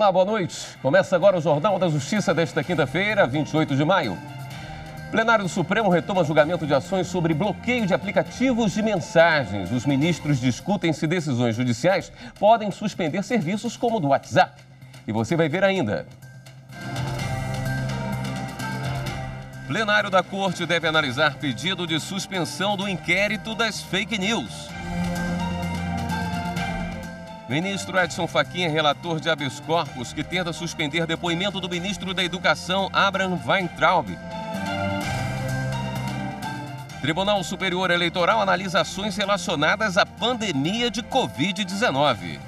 Olá, boa noite. Começa agora o Jornal da Justiça desta quinta-feira, 28 de maio. O plenário do Supremo retoma julgamento de ações sobre bloqueio de aplicativos de mensagens. Os ministros discutem se decisões judiciais podem suspender serviços como o do WhatsApp. E você vai ver ainda. Plenário da Corte deve analisar pedido de suspensão do inquérito das fake news. Ministro Edson Fachin é relator de habeas corpus que tenta suspender depoimento do ministro da Educação, Abraham Weintraub. Tribunal Superior Eleitoral analisa ações relacionadas à pandemia de Covid-19.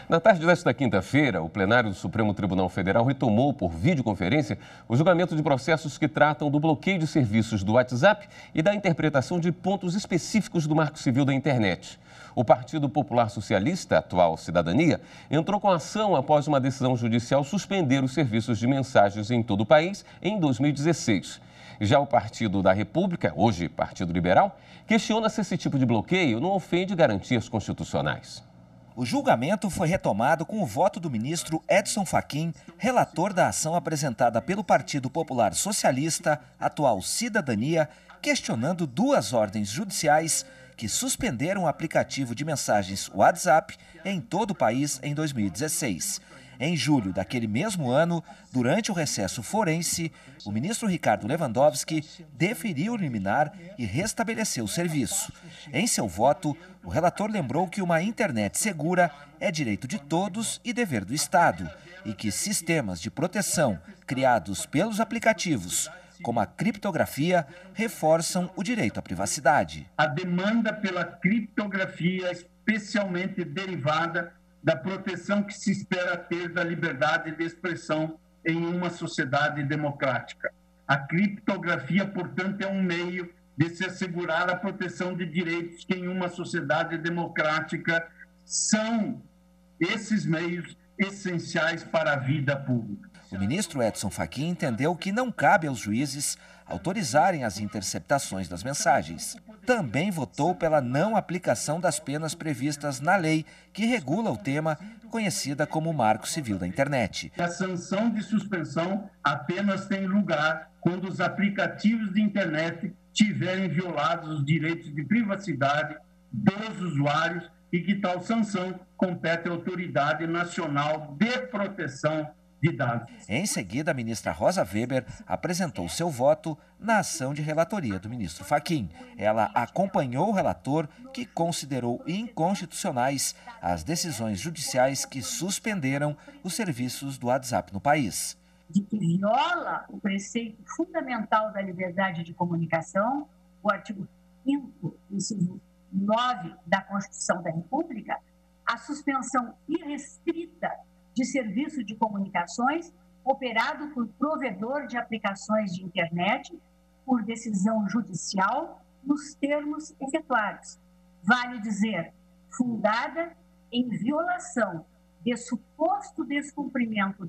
Na tarde desta quinta-feira, o plenário do Supremo Tribunal Federal retomou por videoconferência o julgamento de processos que tratam do bloqueio de serviços do WhatsApp e da interpretação de pontos específicos do Marco Civil da Internet. O Partido Popular Socialista, atual Cidadania, entrou com ação após uma decisão judicial suspender os serviços de mensagens em todo o país em 2016. Já o Partido da República, hoje Partido Liberal, questiona se esse tipo de bloqueio não ofende garantias constitucionais. O julgamento foi retomado com o voto do ministro Edson Fachin, relator da ação apresentada pelo Partido Popular Socialista, atual Cidadania, questionando duas ordens judiciais que suspenderam o aplicativo de mensagens WhatsApp em todo o país em 2016. Em julho daquele mesmo ano, durante o recesso forense, o ministro Ricardo Lewandowski deferiu o liminar e restabeleceu o serviço. Em seu voto, o relator lembrou que uma internet segura é direito de todos e dever do Estado, e que sistemas de proteção criados pelos aplicativos, como a criptografia, reforçam o direito à privacidade. A demanda pela criptografia, especialmente derivada da proteção que se espera ter da liberdade de expressão em uma sociedade democrática. A criptografia, portanto, é um meio de se assegurar a proteção de direitos que em uma sociedade democrática são esses meios essenciais para a vida pública. O ministro Edson Fachin entendeu que não cabe aos juízes autorizarem as interceptações das mensagens. Também votou pela não aplicação das penas previstas na lei que regula o tema, conhecida como Marco Civil da Internet. A sanção de suspensão apenas tem lugar quando os aplicativos de internet tiverem violados os direitos de privacidade dos usuários e que tal sanção compete à Autoridade Nacional de Proteção de dados. Em seguida, a ministra Rosa Weber apresentou seu voto na ação de relatoria do ministro Fachin. Ela acompanhou o relator, que considerou inconstitucionais as decisões judiciais que suspenderam os serviços do WhatsApp no país. De que viola o preceito fundamental da liberdade de comunicação, o artigo 5º, inciso 9 da Constituição da República, a suspensão irrestrita de serviço de comunicações operado por provedor de aplicações de internet por decisão judicial nos termos efetuados. Vale dizer, fundada em violação de suposto descumprimento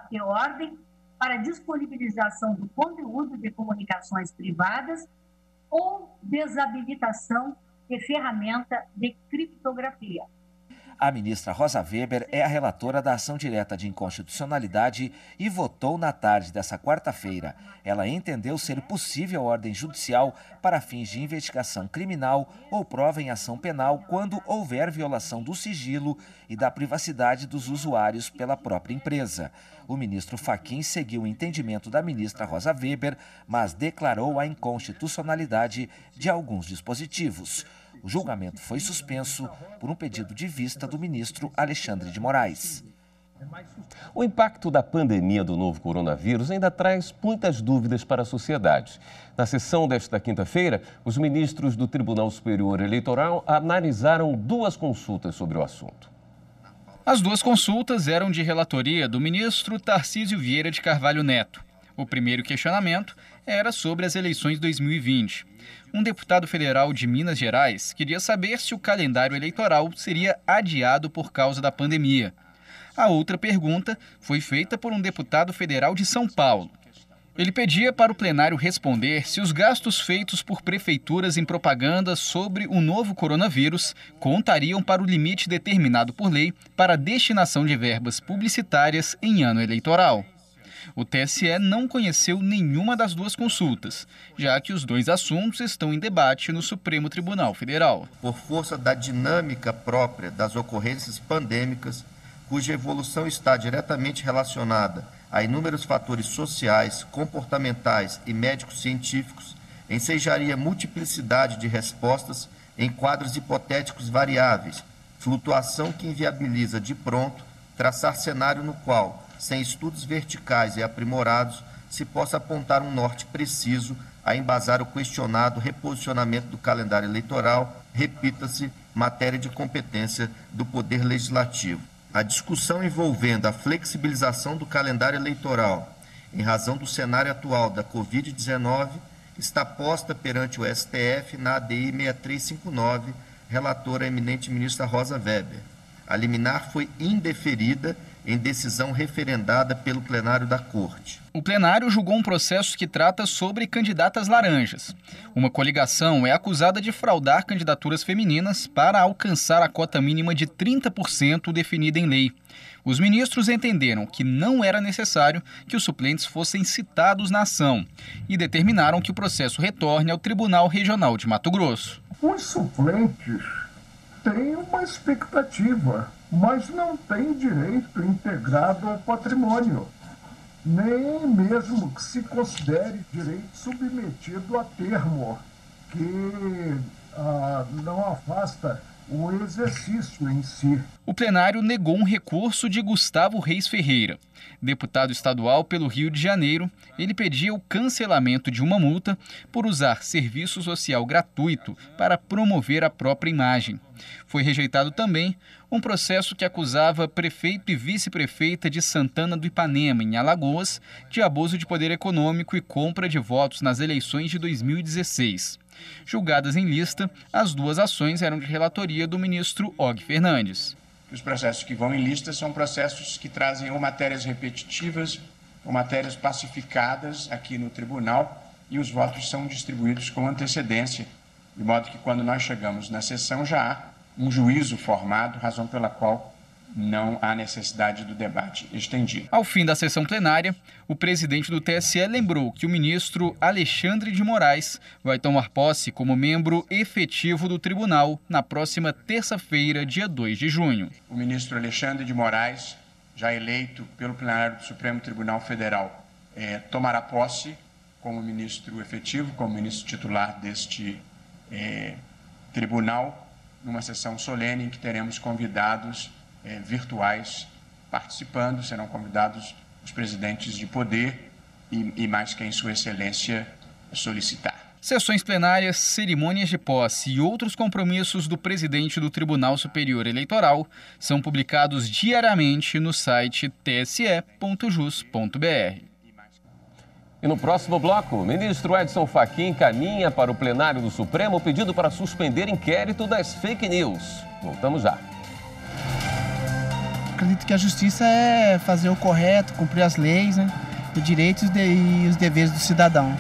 de ordem para disponibilização do conteúdo de comunicações privadas ou desabilitação de ferramenta de criptografia. A ministra Rosa Weber é a relatora da ação direta de inconstitucionalidade e votou na tarde dessa quarta-feira. Ela entendeu ser possível a ordem judicial para fins de investigação criminal ou prova em ação penal quando houver violação do sigilo e da privacidade dos usuários pela própria empresa. O ministro Fachin seguiu o entendimento da ministra Rosa Weber, mas declarou a inconstitucionalidade de alguns dispositivos. O julgamento foi suspenso por um pedido de vista do ministro Alexandre de Moraes. O impacto da pandemia do novo coronavírus ainda traz muitas dúvidas para a sociedade. Na sessão desta quinta-feira, os ministros do Tribunal Superior Eleitoral analisaram duas consultas sobre o assunto. As duas consultas eram de relatoria do ministro Tarcísio Vieira de Carvalho Neto. O primeiro questionamento era sobre as eleições 2020. Um deputado federal de Minas Gerais queria saber se o calendário eleitoral seria adiado por causa da pandemia. A outra pergunta foi feita por um deputado federal de São Paulo. Ele pedia para o plenário responder se os gastos feitos por prefeituras em propaganda sobre o novo coronavírus contariam para o limite determinado por lei para a destinação de verbas publicitárias em ano eleitoral. O TSE não conheceu nenhuma das duas consultas, já que os dois assuntos estão em debate no Supremo Tribunal Federal. Por força da dinâmica própria das ocorrências pandêmicas, cuja evolução está diretamente relacionada a inúmeros fatores sociais, comportamentais e médicos científicos, ensejaria multiplicidade de respostas em quadros hipotéticos variáveis, flutuação que inviabiliza de pronto traçar cenário no qual, sem estudos verticais e aprimorados, se possa apontar um norte preciso a embasar o questionado reposicionamento do calendário eleitoral, repita-se, matéria de competência do Poder Legislativo. A discussão envolvendo a flexibilização do calendário eleitoral, em razão do cenário atual da Covid-19, está posta perante o STF na ADI 6359, relatora a eminente ministra Rosa Weber. A liminar foi indeferida em decisão referendada pelo plenário da Corte. O plenário julgou um processo que trata sobre candidatas laranjas. Uma coligação é acusada de fraudar candidaturas femininas para alcançar a cota mínima de 30% definida em lei. Os ministros entenderam que não era necessário que os suplentes fossem citados na ação e determinaram que o processo retorne ao Tribunal Regional de Mato Grosso. Os suplentes têm uma expectativa, mas não têm direito integrado ao patrimônio, nem mesmo que se considere direito submetido a termo, que não afasta o exercício em si. O plenário negou um recurso de Gustavo Reis Ferreira. Deputado estadual pelo Rio de Janeiro, ele pedia o cancelamento de uma multa por usar serviço social gratuito para promover a própria imagem. Foi rejeitado também um processo que acusava prefeito e vice-prefeita de Santana do Ipanema, em Alagoas, de abuso de poder econômico e compra de votos nas eleições de 2016. Julgadas em lista, as duas ações eram de relatoria do ministro Og Fernandes. Os processos que vão em lista são processos que trazem ou matérias repetitivas ou matérias pacificadas aqui no tribunal e os votos são distribuídos com antecedência, de modo que quando nós chegamos na sessão já há um juízo formado, razão pela qual não há necessidade do debate estendido. Ao fim da sessão plenária, o presidente do TSE lembrou que o ministro Alexandre de Moraes vai tomar posse como membro efetivo do tribunal na próxima terça-feira, dia 2 de junho. O ministro Alexandre de Moraes, já eleito pelo plenário do Supremo Tribunal Federal, tomará posse como ministro efetivo, como ministro titular deste tribunal, numa sessão solene em que teremos convidados virtuais participando, serão convidados os presidentes de poder e mais quem Sua Excelência solicitar. Sessões plenárias, cerimônias de posse e outros compromissos do presidente do Tribunal Superior Eleitoral são publicados diariamente no site tse.jus.br. E no próximo bloco, o ministro Edson Fachin encaminha para o plenário do Supremo o pedido para suspender inquérito das fake news. Voltamos já. Acredito que a justiça é fazer o correto, cumprir as leis, né? Os direitos e os deveres do cidadão.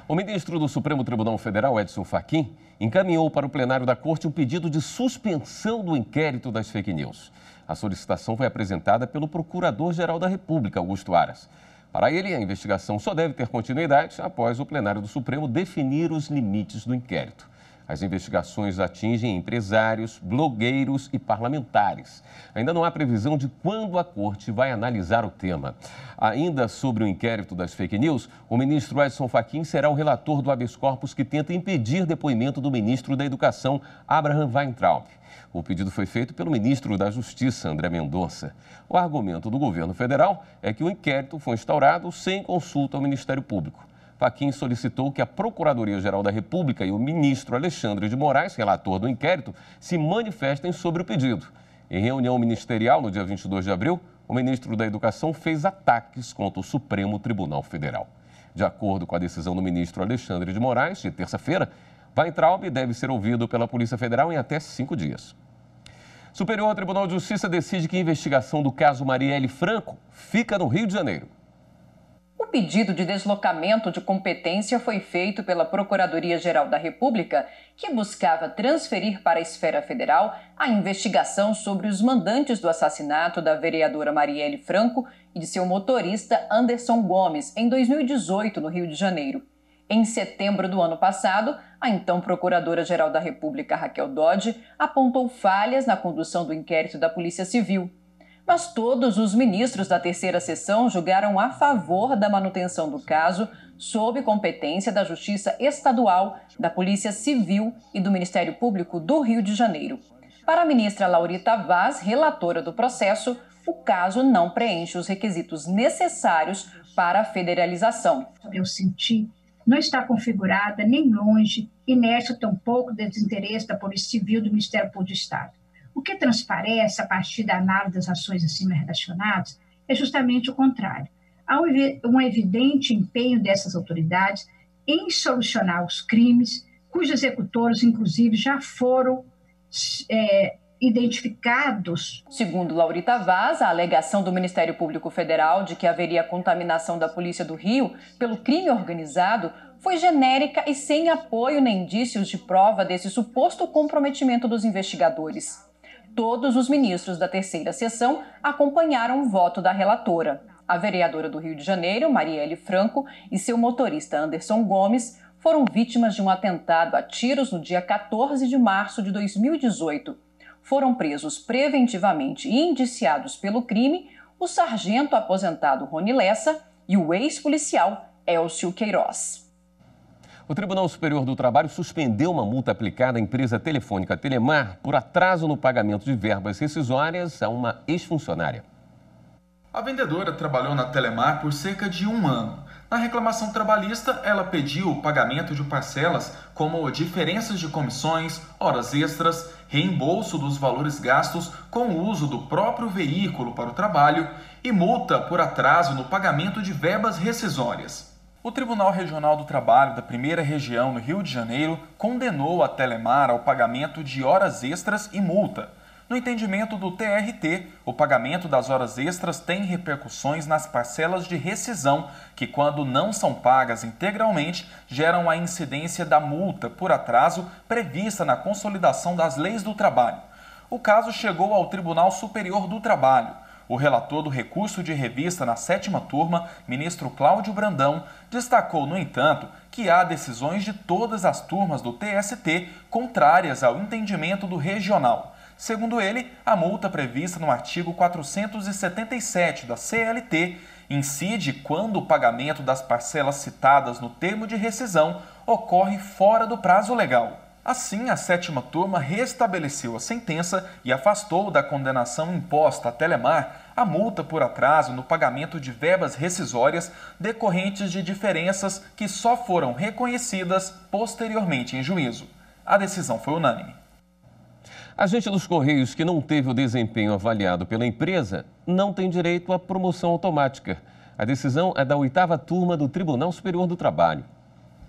O ministro do Supremo Tribunal Federal, Edson Fachin, encaminhou para o plenário da Corte um pedido de suspensão do inquérito das fake news. A solicitação foi apresentada pelo Procurador-Geral da República, Augusto Aras. Para ele, a investigação só deve ter continuidade após o plenário do Supremo definir os limites do inquérito. As investigações atingem empresários, blogueiros e parlamentares. Ainda não há previsão de quando a Corte vai analisar o tema. Ainda sobre o inquérito das fake news, o ministro Edson Fachin será o relator do habeas corpus que tenta impedir depoimento do ministro da Educação, Abraham Weintraub. O pedido foi feito pelo ministro da Justiça, André Mendonça. O argumento do governo federal é que o inquérito foi instaurado sem consulta ao Ministério Público. Fachin solicitou que a Procuradoria-Geral da República e o ministro Alexandre de Moraes, relator do inquérito, se manifestem sobre o pedido. Em reunião ministerial, no dia 22 de abril, o ministro da Educação fez ataques contra o Supremo Tribunal Federal. De acordo com a decisão do ministro Alexandre de Moraes, de terça-feira, Weintraub deve ser ouvido pela Polícia Federal em até 5 dias. Superior Tribunal de Justiça decide que a investigação do caso Marielle Franco fica no Rio de Janeiro. O pedido de deslocamento de competência foi feito pela Procuradoria-Geral da República, que buscava transferir para a esfera federal a investigação sobre os mandantes do assassinato da vereadora Marielle Franco e de seu motorista Anderson Gomes, em 2018, no Rio de Janeiro. Em setembro do ano passado, a então Procuradora-Geral da República, Raquel Dodge, apontou falhas na condução do inquérito da Polícia Civil. Mas todos os ministros da terceira sessão julgaram a favor da manutenção do caso, sob competência da Justiça Estadual, da Polícia Civil e do Ministério Público do Rio de Janeiro. Para a ministra Laurita Vaz, relatora do processo, o caso não preenche os requisitos necessários para a federalização. Eu senti não está configurada nem longe e nesta tampouco desinteresse da Polícia Civil do Ministério Público do Estado. O que transparece, a partir da análise das ações acima relacionadas, é justamente o contrário. Há um evidente empenho dessas autoridades em solucionar os crimes, cujos executores, inclusive, já foram identificados. Segundo Laurita Vaz, a alegação do Ministério Público Federal de que haveria contaminação da Polícia do Rio pelo crime organizado foi genérica e sem apoio nem indícios de prova desse suposto comprometimento dos investigadores. Todos os ministros da terceira sessão acompanharam o voto da relatora. A vereadora do Rio de Janeiro, Marielle Franco, e seu motorista Anderson Gomes foram vítimas de um atentado a tiros no dia 14 de março de 2018. Foram presos preventivamente e indiciados pelo crime o sargento aposentado Rony Lessa e o ex-policial Elcio Queiroz. O Tribunal Superior do Trabalho suspendeu uma multa aplicada à empresa telefônica Telemar por atraso no pagamento de verbas rescisórias a uma ex-funcionária. A vendedora trabalhou na Telemar por cerca de 1 ano. Na reclamação trabalhista, ela pediu o pagamento de parcelas como diferenças de comissões, horas extras, reembolso dos valores gastos com o uso do próprio veículo para o trabalho e multa por atraso no pagamento de verbas rescisórias. O Tribunal Regional do Trabalho da Primeira Região no Rio de Janeiro condenou a Telemar ao pagamento de horas extras e multa. No entendimento do TRT, o pagamento das horas extras tem repercussões nas parcelas de rescisão, que, quando não são pagas integralmente, geram a incidência da multa por atraso prevista na Consolidação das Leis do Trabalho. O caso chegou ao Tribunal Superior do Trabalho. O relator do recurso de revista na 7ª turma, ministro Cláudio Brandão, destacou, no entanto, que há decisões de todas as turmas do TST contrárias ao entendimento do regional. Segundo ele, a multa prevista no artigo 477 da CLT incide quando o pagamento das parcelas citadas no termo de rescisão ocorre fora do prazo legal. Assim, a 7ª turma restabeleceu a sentença e afastou da condenação imposta à Telemar a multa por atraso no pagamento de verbas rescisórias decorrentes de diferenças que só foram reconhecidas posteriormente em juízo. A decisão foi unânime. Agente dos Correios que não teve o desempenho avaliado pela empresa não tem direito à promoção automática. A decisão é da 8ª turma do Tribunal Superior do Trabalho.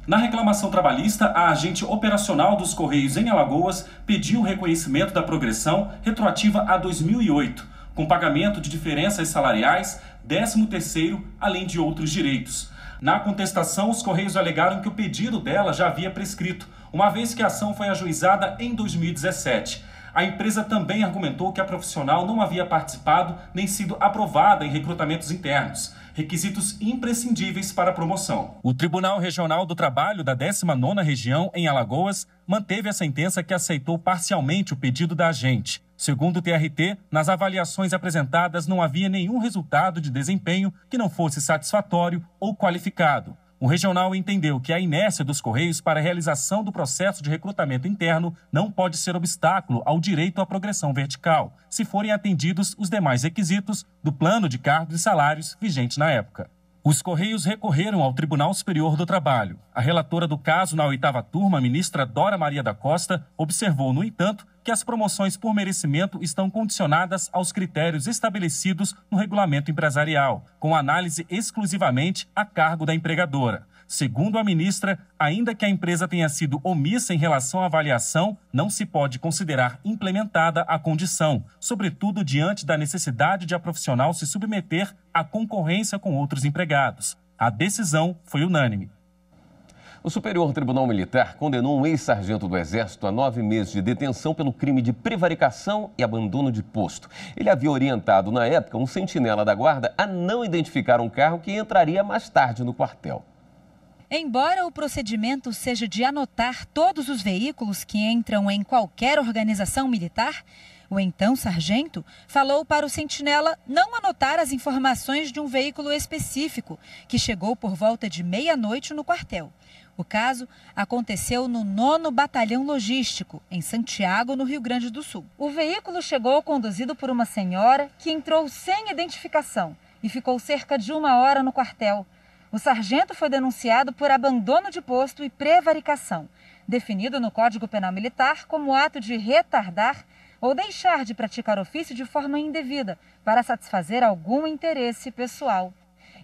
Na reclamação trabalhista, a agente operacional dos Correios em Alagoas pediu o reconhecimento da progressão retroativa a 2008, com pagamento de diferenças salariais, 13º, além de outros direitos. Na contestação, os Correios alegaram que o pedido dela já havia prescrito, uma vez que a ação foi ajuizada em 2017. A empresa também argumentou que a profissional não havia participado nem sido aprovada em recrutamentos internos, requisitos imprescindíveis para a promoção. O Tribunal Regional do Trabalho da 19ª Região, em Alagoas, manteve a sentença que aceitou parcialmente o pedido da agente. Segundo o TRT, nas avaliações apresentadas não havia nenhum resultado de desempenho que não fosse satisfatório ou qualificado. O regional entendeu que a inércia dos Correios para a realização do processo de recrutamento interno não pode ser obstáculo ao direito à progressão vertical, se forem atendidos os demais requisitos do plano de cargos e salários vigente na época. Os Correios recorreram ao Tribunal Superior do Trabalho. A relatora do caso na 8ª turma, a ministra Dora Maria da Costa, observou, no entanto, que as promoções por merecimento estão condicionadas aos critérios estabelecidos no regulamento empresarial, com análise exclusivamente a cargo da empregadora. Segundo a ministra, ainda que a empresa tenha sido omissa em relação à avaliação, não se pode considerar implementada a condição, sobretudo diante da necessidade de a profissional se submeter à concorrência com outros empregados. A decisão foi unânime. O Superior Tribunal Militar condenou um ex-sargento do Exército a 9 meses de detenção pelo crime de prevaricação e abandono de posto. Ele havia orientado, na época, um sentinela da guarda a não identificar um carro que entraria mais tarde no quartel. Embora o procedimento seja de anotar todos os veículos que entram em qualquer organização militar, o então sargento falou para o sentinela não anotar as informações de um veículo específico que chegou por volta de meia-noite no quartel. O caso aconteceu no 9º Batalhão Logístico, em Santiago, no Rio Grande do Sul. O veículo chegou conduzido por uma senhora que entrou sem identificação e ficou cerca de 1 hora no quartel. O sargento foi denunciado por abandono de posto e prevaricação, definido no Código Penal Militar como ato de retardar ou deixar de praticar ofício de forma indevida para satisfazer algum interesse pessoal.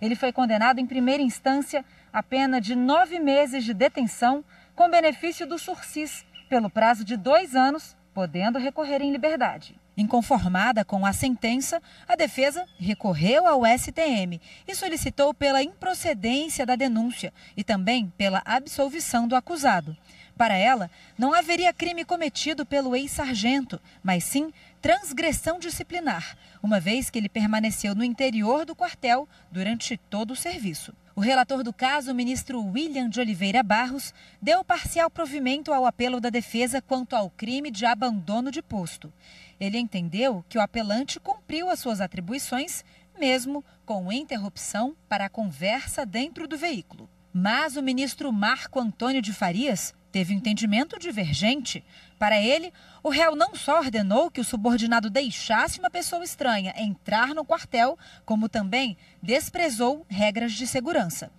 Ele foi condenado em primeira instância a pena de 9 meses de detenção com benefício do sursis pelo prazo de 2 anos, podendo recorrer em liberdade. Inconformada com a sentença, a defesa recorreu ao STM e solicitou pela improcedência da denúncia e também pela absolvição do acusado. Para ela, não haveria crime cometido pelo ex-sargento, mas sim transgressão disciplinar, uma vez que ele permaneceu no interior do quartel durante todo o serviço. O relator do caso, o ministro William de Oliveira Barros, deu parcial provimento ao apelo da defesa quanto ao crime de abandono de posto. Ele entendeu que o apelante cumpriu as suas atribuições, mesmo com interrupção para a conversa dentro do veículo. Mas o ministro Marco Antônio de Farias teve um entendimento divergente. Para ele, o réu não só ordenou que o subordinado deixasse uma pessoa estranha entrar no quartel, como também desprezou regras de segurança.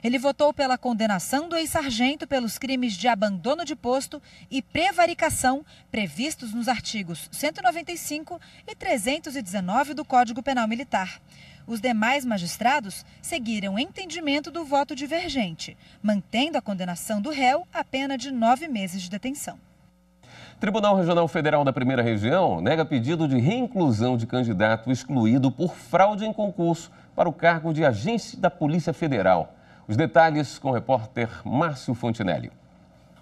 Ele votou pela condenação do ex-sargento pelos crimes de abandono de posto e prevaricação previstos nos artigos 195 e 319 do Código Penal Militar. Os demais magistrados seguiram o entendimento do voto divergente, mantendo a condenação do réu a pena de 9 meses de detenção. Tribunal Regional Federal da Primeira Região nega pedido de reinclusão de candidato excluído por fraude em concurso para o cargo de agente da Polícia Federal. Os detalhes com o repórter Márcio Fontinelli.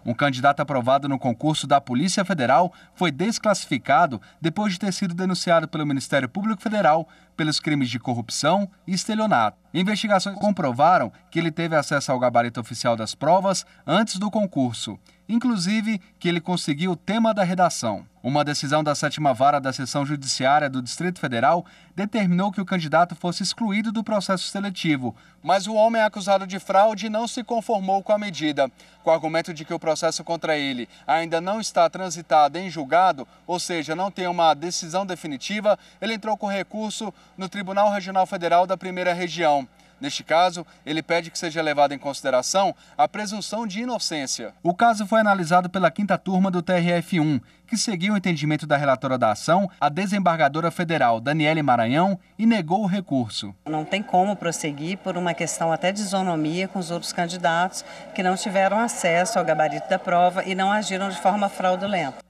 Um candidato aprovado no concurso da Polícia Federal foi desclassificado depois de ter sido denunciado pelo Ministério Público Federal pelos crimes de corrupção e estelionato. Investigações comprovaram que ele teve acesso ao gabarito oficial das provas antes do concurso, inclusive que ele conseguiu o tema da redação. Uma decisão da 7ª Vara da Seção Judiciária do Distrito Federal determinou que o candidato fosse excluído do processo seletivo, mas o homem acusado de fraude não se conformou com a medida. Com o argumento de que o processo contra ele ainda não está transitado em julgado, ou seja, não tem uma decisão definitiva, ele entrou com recurso no Tribunal Regional Federal da Primeira Região. Neste caso, ele pede que seja levada em consideração a presunção de inocência. O caso foi analisado pela 5ª turma do TRF1, que seguiu o entendimento da relatora da ação, a desembargadora federal Daniele Maranhão, e negou o recurso. Não tem como prosseguir por uma questão até de isonomia com os outros candidatos que não tiveram acesso ao gabarito da prova e não agiram de forma fraudulenta.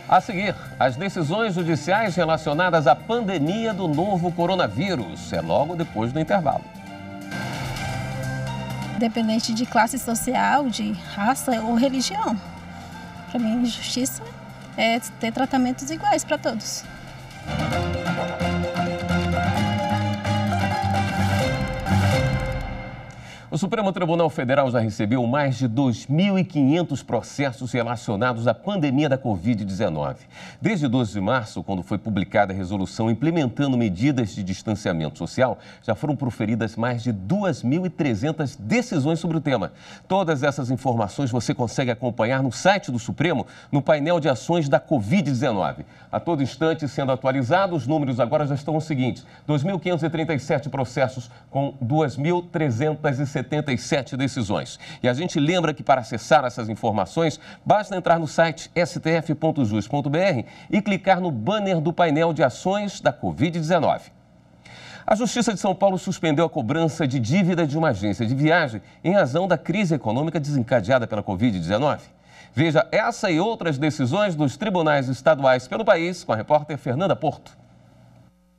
A seguir, as decisões judiciais relacionadas à pandemia do novo coronavírus. É logo depois do intervalo. Independente de classe social, de raça ou religião. Para mim, a justiça é ter tratamentos iguais para todos. O Supremo Tribunal Federal já recebeu mais de 2.500 processos relacionados à pandemia da Covid-19. Desde 12 de março, quando foi publicada a resolução implementando medidas de distanciamento social, já foram proferidas mais de 2.300 decisões sobre o tema. Todas essas informações você consegue acompanhar no site do Supremo, no painel de ações da Covid-19. A todo instante sendo atualizado, os números agora já estão os seguintes: 2.537 processos com 2.377 decisões. E a gente lembra que para acessar essas informações, basta entrar no site stf.jus.br e clicar no banner do painel de ações da Covid-19. A Justiça de São Paulo suspendeu a cobrança de dívida de uma agência de viagem em razão da crise econômica desencadeada pela Covid-19. Veja essa e outras decisões dos tribunais estaduais pelo país com a repórter Fernanda Porto.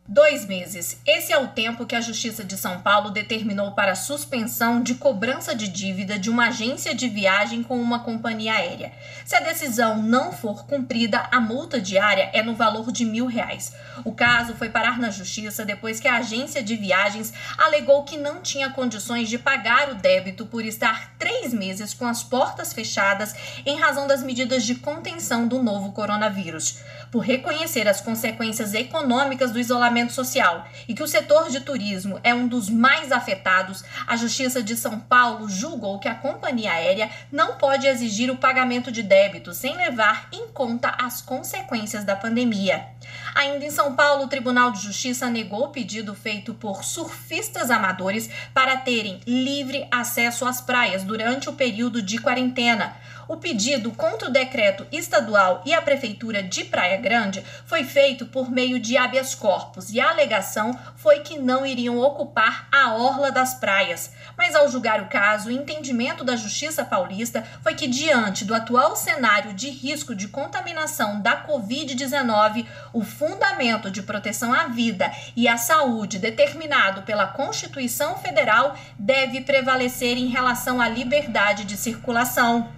2 meses. Esse é o tempo que a Justiça de São Paulo determinou para a suspensão de cobrança de dívida de uma agência de viagem com uma companhia aérea. Se a decisão não for cumprida, a multa diária é no valor de R$1.000. O caso foi parar na Justiça depois que a agência de viagens alegou que não tinha condições de pagar o débito por estar 3 meses com as portas fechadas em razão das medidas de contenção do novo coronavírus. Por reconhecer as consequências econômicas do isolamento social e que o setor de turismo é um dos mais afetados, a Justiça de São Paulo julgou que a companhia aérea não pode exigir o pagamento de débito sem levar em conta as consequências da pandemia. Ainda em São Paulo, o Tribunal de Justiça negou o pedido feito por surfistas amadores para terem livre acesso às praias durante o período de quarentena. O pedido contra o decreto estadual e a Prefeitura de Praia Grande foi feito por meio de habeas corpus e a alegação foi que não iriam ocupar a orla das praias. Mas ao julgar o caso, o entendimento da Justiça Paulista foi que, diante do atual cenário de risco de contaminação da Covid-19, o fundamento de proteção à vida e à saúde determinado pela Constituição Federal deve prevalecer em relação à liberdade de circulação.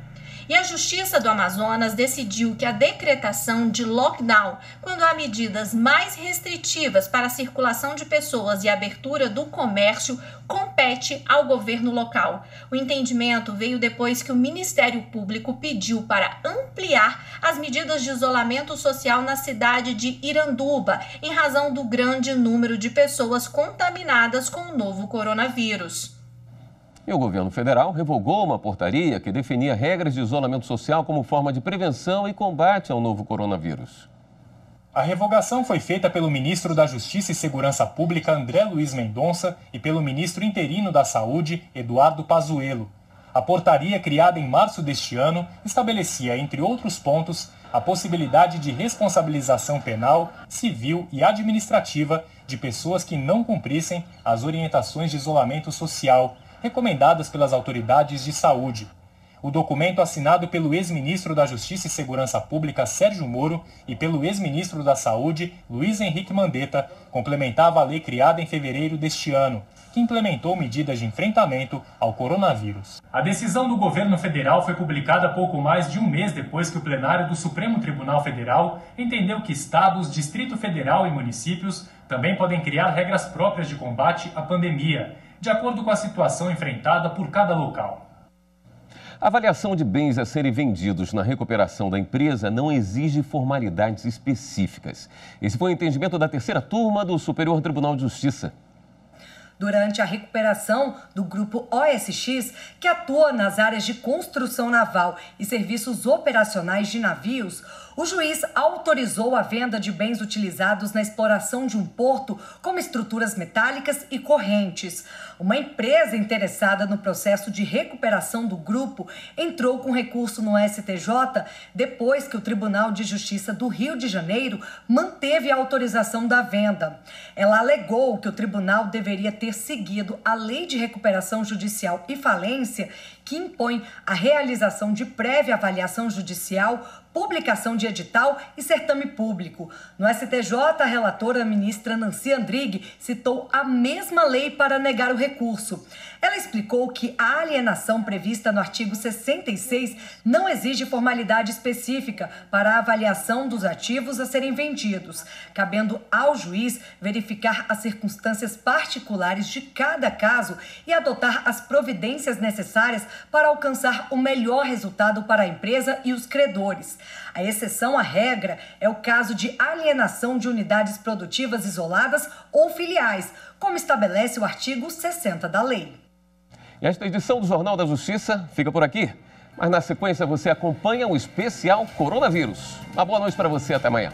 E a Justiça do Amazonas decidiu que a decretação de lockdown, quando há medidas mais restritivas para a circulação de pessoas e a abertura do comércio, compete ao governo local. O entendimento veio depois que o Ministério Público pediu para ampliar as medidas de isolamento social na cidade de Iranduba, em razão do grande número de pessoas contaminadas com o novo coronavírus. E o governo federal revogou uma portaria que definia regras de isolamento social como forma de prevenção e combate ao novo coronavírus. A revogação foi feita pelo ministro da Justiça e Segurança Pública, André Luiz Mendonça, e pelo ministro interino da Saúde, Eduardo Pazuello. A portaria, criada em março deste ano, estabelecia, entre outros pontos, a possibilidade de responsabilização penal, civil e administrativa de pessoas que não cumprissem as orientações de isolamento social recomendadas pelas autoridades de saúde. O documento, assinado pelo ex-ministro da Justiça e Segurança Pública, Sérgio Moro, e pelo ex-ministro da Saúde, Luiz Henrique Mandetta, complementava a lei criada em fevereiro deste ano, que implementou medidas de enfrentamento ao coronavírus. A decisão do governo federal foi publicada pouco mais de um mês depois que o plenário do Supremo Tribunal Federal entendeu que estados, Distrito Federal e municípios também podem criar regras próprias de combate à pandemia, de acordo com a situação enfrentada por cada local. A avaliação de bens a serem vendidos na recuperação da empresa não exige formalidades específicas. Esse foi o entendimento da terceira turma do Superior Tribunal de Justiça. Durante a recuperação do grupo OSX, que atua nas áreas de construção naval e serviços operacionais de navios, o juiz autorizou a venda de bens utilizados na exploração de um porto, como estruturas metálicas e correntes. Uma empresa interessada no processo de recuperação do grupo entrou com recurso no STJ depois que o Tribunal de Justiça do Rio de Janeiro manteve a autorização da venda. Ela alegou que o tribunal deveria ter seguido a Lei de Recuperação Judicial e Falência, que impõe a realização de prévia avaliação judicial, publicação de edital e certame público. No STJ, a relatora, a ministra Nancy Andrighi, citou a mesma lei para negar o recurso. Ela explicou que a alienação prevista no artigo 66 não exige formalidade específica para a avaliação dos ativos a serem vendidos, cabendo ao juiz verificar as circunstâncias particulares de cada caso e adotar as providências necessárias para alcançar o melhor resultado para a empresa e os credores. A exceção à regra é o caso de alienação de unidades produtivas isoladas ou filiais, como estabelece o artigo 60 da lei. E esta edição do Jornal da Justiça fica por aqui. Mas na sequência você acompanha o especial Coronavírus. Uma boa noite para você, até amanhã.